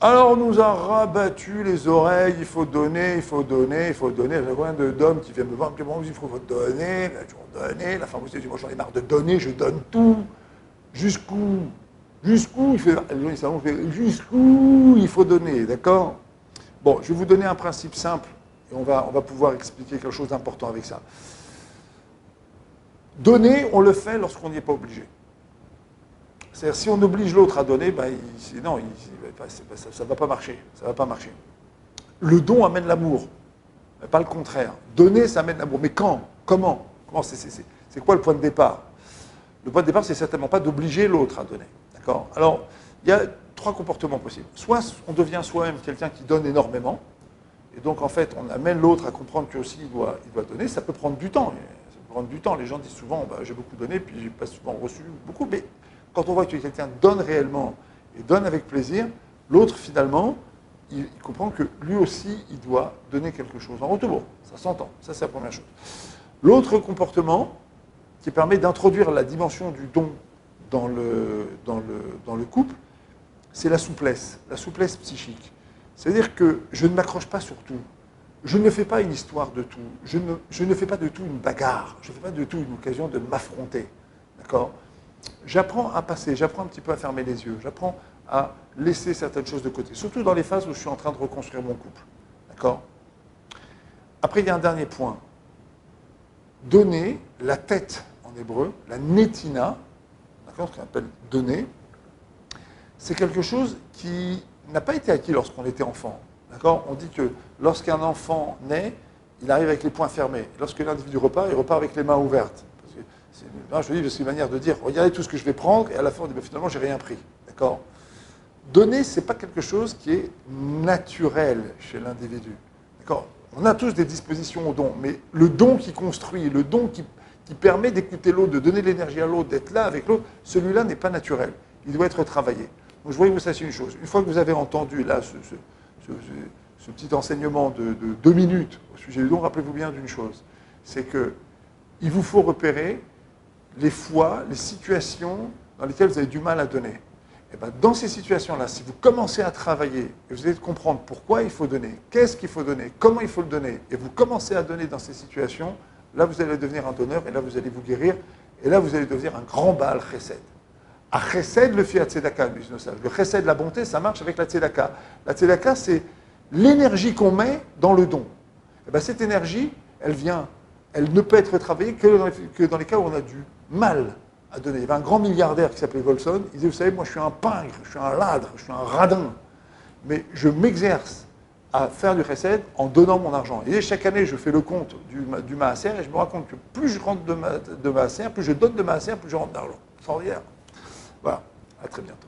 Alors on nous a rabattu les oreilles, il faut donner, il faut donner, il faut donner. Il y a combien d'hommes qui viennent me voir, bon, il faut donner, ben, toujours donner. La femme aussi dit, moi j'en ai marre de donner, je donne tout. Jusqu'où? Jusqu'où il fait, jusqu'où il faut donner, d'accord? Bon, je vais vous donner un principe simple et on va pouvoir expliquer quelque chose d'important avec ça. Donner, on le fait lorsqu'on n'y est pas obligé. C'est-à-dire, si on oblige l'autre à donner, ben, ça ne va pas marcher. Ça va pas marcher. Le don amène l'amour, pas le contraire. Donner, ça amène l'amour. Mais quand? Comment? C'est quoi le point de départ? Le point de départ, c'est certainement pas d'obliger l'autre à donner. D'accord? Alors, il y a 3 comportements possibles. Soit on devient soi-même quelqu'un qui donne énormément, et donc en fait, on amène l'autre à comprendre que aussi il doit donner. Ça peut prendre du temps. Ça peut prendre du temps. Les gens disent souvent, bah, j'ai beaucoup donné, puis j'ai pas souvent reçu beaucoup. Mais quand on voit que quelqu'un donne réellement et donne avec plaisir, l'autre finalement, il comprend que lui aussi, il doit donner quelque chose en retour. Bon, ça s'entend. Ça, c'est la première chose. L'autre comportement qui permet d'introduire la dimension du don dans le couple, c'est la souplesse psychique. C'est-à-dire que je ne m'accroche pas sur tout. Je ne fais pas une histoire de tout. Je ne fais pas de tout une bagarre. Je ne fais pas de tout une occasion de m'affronter. D'accord? J'apprends à passer, j'apprends un petit peu à fermer les yeux, j'apprends à laisser certaines choses de côté, surtout dans les phases où je suis en train de reconstruire mon couple. D'accord? Après, il y a un dernier point. Donner la tête en hébreu, la netina, d'accord, ce qu'on appelle donner, c'est quelque chose qui n'a pas été acquis lorsqu'on était enfant. D'accord? On dit que lorsqu'un enfant naît, il arrive avec les poings fermés. Lorsque l'individu repart, il repart avec les mains ouvertes. Je dis, c'est une manière de dire, regardez tout ce que je vais prendre, et à la fin, on dit, ben, finalement, j'ai rien pris. D'accord? Donner, ce n'est pas quelque chose qui est naturel chez l'individu. D'accord? On a tous des dispositions au don, mais le don qui construit, le don qui permet d'écouter l'autre, de donner de l'énergie à l'autre, d'être là avec l'autre, celui-là n'est pas naturel. Il doit être travaillé. Donc, je voudrais que vous sachiez une chose. Une fois que vous avez entendu là ce petit enseignement de 2 minutes au sujet du don, rappelez-vous bien d'une chose. C'est qu'il vous faut repérer les fois, les situations dans lesquelles vous avez du mal à donner. Et bien, dans ces situations-là, si vous commencez à travailler, et vous allez comprendre pourquoi il faut donner, qu'est-ce qu'il faut donner, comment il faut le donner, et vous commencez à donner dans ces situations, là, vous allez devenir un donneur, et là, vous allez vous guérir, et là, vous allez devenir un grand Baal Chesed. À Chesed, le fiat tzedaka, lui, le Chesed, la bonté, ça marche avec la tzedaka. La tzedaka, c'est l'énergie qu'on met dans le don. Et bien, cette énergie, elle ne peut être travaillée que dans les cas où on a du mal à donner. Il y avait un grand milliardaire qui s'appelait Volson, il disait, vous savez, moi je suis un pingre, je suis un ladre, je suis un radin, mais je m'exerce à faire du chesed en donnant mon argent. Et chaque année, je fais le compte du maaser et je me rends compte que plus je rentre de maaser, plus je donne de maaser, plus je rentre d'argent. C'est extraordinaire. Voilà, à très bientôt.